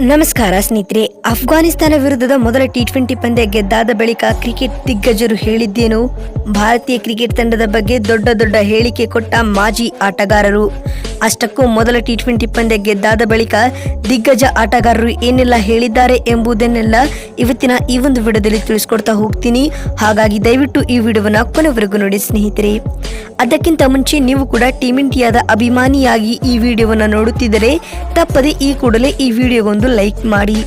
ನಮಸ್ಕಾರ ಸ್ನೇಹಿತರೆ. ಅಫ್ಘಾನಿಸ್ತಾನ ವಿರುದ್ಧದ ಮೊದಲ ಟಿ20 ಪಂದ್ಯ ಗೆದ್ದಾದ ಬಳಿಕ ಕ್ರಿಕೆಟ್ ದಿಗ್ಗಜರು ಹೇಳಿದ್ದೇನು? ಭಾರತೀಯ ಕ್ರಿಕೆಟ್ ತಂಡದ ಬಗ್ಗೆ ದೊಡ್ಡ ಹೇಳಿಕೆ ಕೊಟ್ಟ ಮಾಜಿ ಆಟಗಾರರು. ಅಷ್ಟಕ್ಕೂ ಮೊದಲ ಟಿ20 ಪಂದ್ಯ ಗೆದ್ದಾದ ಬಳಿಕ ದಿಗ್ಗಜ ಆಟಗಾರರು ಏನೆಲ್ಲ ಹೇಳಿದ್ದಾರೆ ಎಂಬುದನ್ನೆಲ್ಲ ಇವತ್ತಿನ ಈ ಒಂದು ವಿಡಿಯೋದಲ್ಲಿ ತಿಳಿಸ್ಕೊಡ್ತಾ ಹೋಗ್ತೀನಿ. ಹಾಗಾಗಿ ದಯವಿಟ್ಟು ಈ ವಿಡಿಯೋವನ್ನ ಕೊನೆವರೆಗೂ ನೋಡಿ ಸ್ನೇಹಿತರೆ. ಅದಕ್ಕಿಂತ ಮುಂಚೆ ನೀವು ಕೂಡ ಟೀಮ್ ಇಂಡಿಯಾದ ಅಭಿಮಾನಿಯಾಗಿ ಈ ವಿಡಿಯೋವನ್ನ ನೋಡುತ್ತಿದ್ದರೆ ತಪ್ಪದೆ ಈ ಕೂಡಲೇ ಈ ವಿಡಿಯೋಗೊಂದು ಲೈಕ್ ಮಾಡಿ.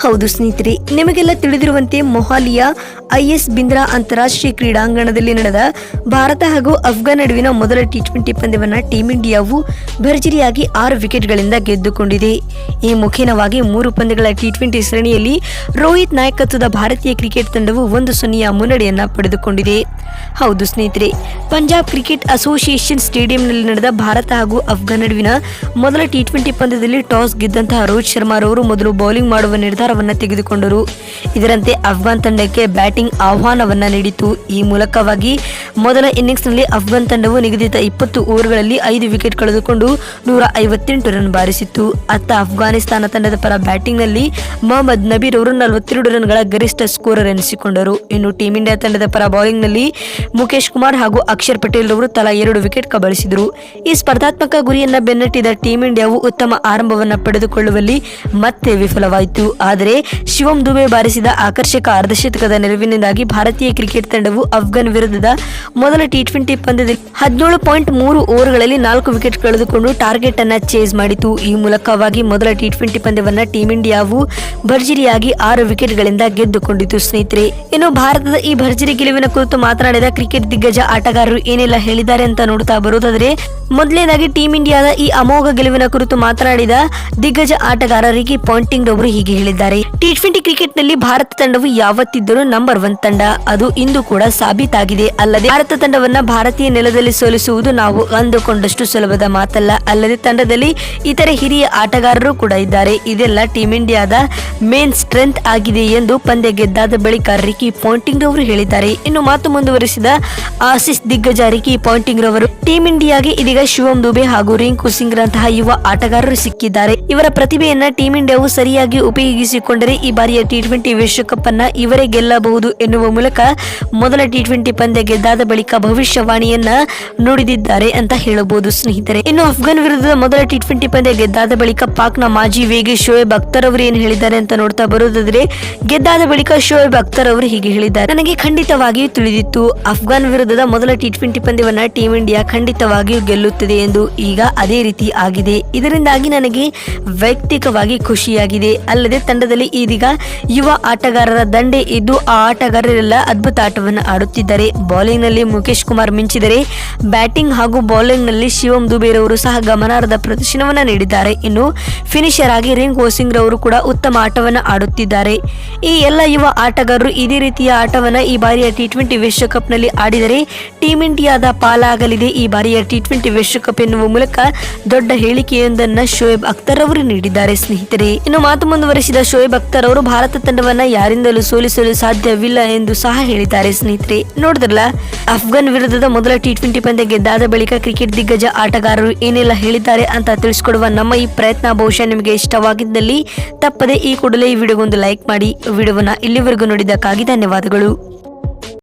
ಹೌದು ಸ್ನೇಹಿತರೆ, ನಿಮಗೆಲ್ಲ ತಿಳಿದಿರುವಂತೆ ಮೊಹಾಲಿಯ ಐಎಸ್ ಬಿಂದ್ರಾ ಅಂತಾರಾಷ್ಟ್ರೀಯ ಕ್ರೀಡಾಂಗಣದಲ್ಲಿ ನಡೆದ ಭಾರತ ಹಾಗೂ ಅಫ್ಘಾನ್ ನಡುವಿನ ಮೊದಲ ಟಿ20 ಪಂದ್ಯವನ್ನು ಟೀಮ್ ಇಂಡಿಯಾವು ಭರ್ಜರಿಯಾಗಿ 6 ವಿಕೆಟ್ಗಳಿಂದ ಗೆದ್ದುಕೊಂಡಿದೆ. ಈ ಮುಖೇನವಾಗಿ 3 ಪಂದ್ಯಗಳ ಟಿ20 ಸರಣಿಯಲ್ಲಿ ರೋಹಿತ್ ನಾಯಕತ್ವದ ಭಾರತೀಯ ಕ್ರಿಕೆಟ್ ತಂಡವು 1-0 ಮುನ್ನಡೆಯನ್ನ ಪಡೆದುಕೊಂಡಿದೆ. ಹೌದು ಸ್ನೇಹಿತರೆ, ಪಂಜಾಬ್ ಕ್ರಿಕೆಟ್ ಅಸೋಸಿಯೇಷನ್ ಸ್ಟೇಡಿಯಂನಲ್ಲಿ ನಡೆದ ಭಾರತ ಹಾಗೂ ಅಫ್ಘಾನ್ ನಡುವಿನ ಮೊದಲ ಟಿ20 ಪಂದ್ಯದಲ್ಲಿ ಟಾಸ್ ಗೆದ್ದಂತಹ ರೋಹಿತ್ ಶರ್ಮಾ ಅವರು ಮೊದಲು ಬೌಲಿಂಗ್ ಮಾಡುವ ನಿರ್ಧಾರವನ್ನು ತೆಗೆದುಕೊಂಡರು. ಇದರಂತೆ ಅಫ್ಘಾನ್ ತಂಡಕ್ಕೆ ಬ್ಯಾಟಿಂಗ್ ಆಹ್ವಾನವನ್ನ ನೀಡಿತು. ಈ ಮೂಲಕವಾಗಿ ಮೊದಲ ಇನ್ನಿಂಗ್ಸ್ನಲ್ಲಿ ಅಫ್ಘಾನ್ ತಂಡವು ನಿಗದಿತ 20 ಓವರ್ಗಳಲ್ಲಿ 5 ವಿಕೆಟ್ ಕಳೆದುಕೊಂಡು 158 ರನ್ ಬಾರಿಸಿತ್ತು. ಅತ್ತ ಅಫ್ಘಾನಿಸ್ತಾನ ತಂಡದ ಪರ ಬ್ಯಾಟಿಂಗ್ನಲ್ಲಿ ಮೊಹಮ್ಮದ್ ನಬೀರ್ ಅವರು 42 ರನ್ಗಳ ಗರಿಷ್ಠ ಸ್ಕೋರರ್ ಎನಿಸಿಕೊಂಡರು. ಇನ್ನು ಟೀಮ್ ಇಂಡಿಯಾ ತಂಡದ ಪರ ಬೌಲಿಂಗ್ನಲ್ಲಿ ಮುಖೇಶ್ ಕುಮಾರ್ ಹಾಗೂ ಅಕ್ಷರ್ ಪಟೇಲ್ ಅವರು ತಲಾ 2 ವಿಕೆಟ್ ಕಬಳಿಸಿದರು. ಈ ಸ್ಪರ್ಧಾತ್ಮಕ ಗುರಿಯನ್ನ ಬೆನ್ನಟ್ಟಿದ ಟೀಮ್ ಇಂಡಿಯಾವು ಉತ್ತಮ ಆರಂಭವನ್ನ ಪಡೆದುಕೊಳ್ಳುವಲ್ಲಿ ಮತ್ತೆ ವಿಫಲವಾಯಿತು. ಆದರೆ ಶಿವಂ ದುಬೆ ಬಾರಿಸಿದ ಆಕರ್ಷಕ ಅರ್ಧಶತಕದ ನೆರವಿನಿಂದಾಗಿ ಭಾರತೀಯ ಕ್ರಿಕೆಟ್ ತಂಡವು ಅಫ್ಘಾನ್ ವಿರುದ್ಧದ ಮೊದಲ ಟಿ20 ಪಂದ್ಯದಲ್ಲಿ 17.3 ಓವರ್ಗಳಲ್ಲಿ 4 ವಿಕೆಟ್ ಕಳೆದುಕೊಂಡು ಟಾರ್ಗೆಟ್ ಅನ್ನ ಚೇಸ್ ಮಾಡಿತು. ಈ ಮೂಲಕವಾಗಿ ಮೊದಲ ಟಿ20 ಪಂದ್ಯವನ್ನ ಟೀಮ್ ಇಂಡಿಯಾವು ಭರ್ಜರಿಯಾಗಿ 6 ವಿಕೆಟ್ಗಳಿಂದ ಗೆದ್ದುಕೊಂಡಿತು ಸ್ನೇಹಿತರೆ. ಇನ್ನು ಭಾರತದ ಈ ಭರ್ಜರಿ ಗೆಲುವಿನ ಕುರಿತು ಮಾತನಾಡಿದ ಕ್ರಿಕೆಟ್ ದಿಗ್ಗಜ ಆಟಗಾರರು ಏನೆಲ್ಲ ಹೇಳಿದ್ದಾರೆ ಅಂತ ನೋಡ್ತಾ ಬರುವುದಾದರೆ, ಮೊದಲನೇದಾಗಿ ಟೀಮ್ ಇಂಡಿಯಾದ ಈ ಅಮೋಘ ಗೆಲುವಿನ ಕುರಿತು ಮಾತನಾಡಿದ ದಿಗ್ಗಜ ಆಟಗಾರ ರಿಕಿ ಪಾಂಟಿಂಗ್ ಅವರು ಹೀಗೆ ಹೇಳಿದ್ದಾರೆ. ಟಿ20 ಕ್ರಿಕೆಟ್ ನಲ್ಲಿ ಭಾರತ ತಂಡವು ಯಾವತ್ತಿದ್ದರೂ ನಂಬರ್ 1 ತಂಡ. ಅದು ಇಂದು ಕೂಡ ಸಾಬೀತಾಗಿದೆ. ಅಲ್ಲದೆ ಭಾರತ ತಂಡವನ್ನ ಭಾರತೀಯ ನೆಲದಲ್ಲಿ ಸೋಲಿಸುವುದು ನಾವು ಅಂದುಕೊಂಡಷ್ಟು ಸುಲಭದ ಮಾತಲ್ಲ. ಅಲ್ಲದೆ ತಂಡದಲ್ಲಿ ಇತರೆ ಹಿರಿಯ ಆಟಗಾರರು ಕೂಡ ಇದ್ದಾರೆ. ಇದೆಲ್ಲ ಟೀಮ್ ಇಂಡಿಯಾದ ಮೇನ್ ಸ್ಟ್ರೆಂತ್ ಆಗಿದೆ ಎಂದು ಪಂದ್ಯ ಗೆದ್ದಾದ ಬಳಿಕ ರಿಕಿ ಪಾಂಟಿಂಗ್ ಅವರು ಹೇಳಿದ್ದಾರೆ. ಇನ್ನು ಮಾತು ಮುಂದುವರಿಸಿದ ಆಸೀಸ್ ದಿಗ್ಗಜ ರಿಕಿ ಪಾಂಟಿಂಗ್ ರವರು ಟೀಮ್ ಇಂಡಿಯಾಗೆ ಇದೀಗ ಶಿವಂ ದುಬೆ ಹಾಗೂ ರಿಂಕು ಸಿಂಗ್ ರಂತಹ ಯುವ ಆಟಗಾರರು ಸಿಕ್ಕಿದ್ದಾರೆ. ಇವರ ಪ್ರತಿಭೆಯನ್ನ ಟೀಮ್ ಇಂಡಿಯಾವು ಸರಿಯಾಗಿ ಉಪಯೋಗಿಸಿಕೊಂಡರೆ ಈ ಬಾರಿಯ ಟಿ20 ವಿಶ್ವಕಪ್ ಅನ್ನ ಇವರೇ ಗೆಲ್ಲಬಹುದು ಎನ್ನುವ ಮೂಲಕ ಮೊದಲ ಟಿ20 ಪಂದ್ಯ ಗೆದ್ದಾದ ಬಳಿಕ ಭವಿಷ್ಯವಾಣಿಯನ್ನ ನುಡಿದಿದ್ದಾರೆ ಅಂತ ಹೇಳಬಹುದು ಸ್ನೇಹಿತರೆ. ಇನ್ನು ಅಫ್ಘಾನ್ ವಿರುದ್ಧದ ಮೊದಲ ಟಿ20 ಪಂದ್ಯ ಗೆದ್ದಾದ ಬಳಿಕ ಪಾಕ್ನ ಮಾಜಿ ವೇಗಿ ಶೋಯಬ್ ಅಖ್ತರ್ ಅವರು ಏನ್ ಹೇಳಿದ್ದಾರೆ ಅಂತ ನೋಡ್ತಾ ಬರುವುದಾದ್ರೆ, ಗೆದ್ದಾದ ಬಳಿಕ ಶೋಯಬ್ ಅಖ್ತರ್ ಅವರು ಹೀಗೆ ಹೇಳಿದ್ದಾರೆ: ನನಗೆ ಖಂಡಿತವಾಗಿಯೂ ತಿಳಿದಿತ್ತು ಅಫ್ಘಾನ್ ವಿರುದ್ಧದ ಮೊದಲ ಟಿ20 ಪಂದ್ಯವನ್ನ ಟೀಮ್ ಇಂಡಿಯಾ ಖಂಡಿತವಾಗಿಯೂ ಗೆಲ್ಲುತ್ತದೆ ಎಂದು. ಈಗ ಅದೇ ರೀತಿ ಆಗಿದೆ. ಇದರಿಂದಾಗಿ ನನಗೆ ವೈಯಕ್ತಿಕವಾಗಿ ಖುಷಿಯಾಗಿದೆ. ಅಲ್ಲದೆ ತಂಡದಲ್ಲಿ ಇದೀಗ ಯುವ ಆಟಗಾರರ ದಂಡೆ ಇದ್ದು ಆ ಆಟಗಾರರೆಲ್ಲ ಅದ್ಭುತ ಆಟವನ್ನು ಆಡುತ್ತಿದ್ದಾರೆ. ಬೌಲಿಂಗ್ ನಲ್ಲಿ ಮುಖೇಶ್ ಕುಮಾರ್ ಮಿಂಚಿದರೆ ಬ್ಯಾಟಿಂಗ್ ಹಾಗೂ ಬೌಲಿಂಗ್ ನಲ್ಲಿ ಶಿವಂ ದುಬೆ ರವರು ಸಹ ಗಮನಾರ್ಹ ಪ್ರದರ್ಶನವನ್ನ ನೀಡಿದ್ದಾರೆ. ಇನ್ನು ಫಿನಿಶರ್ ಆಗಿ ರಿಂಕು ಸಿಂಗ್ ರವರು ಕೂಡ ಉತ್ತಮ ಆಟವನ್ನು ಆಡುತ್ತಿದ್ದಾರೆ. ಈ ಎಲ್ಲ ಯುವ ಆಟಗಾರರು ಇದೇ ರೀತಿಯ ಆಟವನ್ನ ಈ ಬಾರಿಯ ಟಿ20 ವಿಶ್ವಕಪ್ ನಲ್ಲಿ ಆಡಿದರೆ ಟೀಮ್ ಇಂಡಿಯಾದ ಪಾಲಾಗಲಿದೆ ಈ ಬಾರಿಯ ಟಿ20 ವಿಶ್ವಕಪ್ ಎನ್ನುವ ಮೂಲಕ ದೊಡ್ಡ ಹೇಳಿಕೆಯೊಂದನ್ನ ಶೋಯಬ್ ಅಖ್ತರ್ ಅವರು ನೀಡಿದ್ದಾರೆ ಸ್ನೇಹಿತರೆ. ಇನ್ನು ಮಾತು ಮುಂದುವರೆಸಿದ ಶೋಯಬ್ ಅಖ್ತರ್ ಅವರು ಭಾರತ ತಂಡವನ್ನ ಯಾರಿಂದಲೂ ಸೋಲಿಸಲು ಸಾಧ್ಯವಿಲ್ಲ ಎಂದು ಸಹ ಹೇಳಿದ್ದಾರೆ ಸ್ನೇಹಿತರೆ. ನೋಡಿದ್ರಲ್ಲ, ಅಫ್ಘಾನ್ ವಿರುದ್ಧದ ಮೊದಲ ಟಿ20 ಪಂದ್ಯ ಗೆದ್ದಾದ ಬಳಿಕ ಕ್ರಿಕೆಟ್ ದಿಗ್ಗಜ ಆಟಗಾರರು ಏನೆಲ್ಲ ಹೇಳಿದ್ದಾರೆ ಅಂತ ತಿಳಿಸಿಕೊಡುವ ನಮ್ಮ ಈ ಪ್ರಯತ್ನ ಬಹುಶಃ ನಿಮಗೆ ಇಷ್ಟವಾಗಿದ್ದಲ್ಲಿ ತಪ್ಪದೆ ಈ ಕೂಡಲೇ ಈ ವಿಡಿಯೋಗೊಂದು ಲೈಕ್ ಮಾಡಿ. ವಿಡಿಯೋವನ್ನ ಇಲ್ಲಿವರೆಗೂ ನೋಡಿದ್ದಕ್ಕಾಗಿ ಧನ್ಯವಾದಗಳು.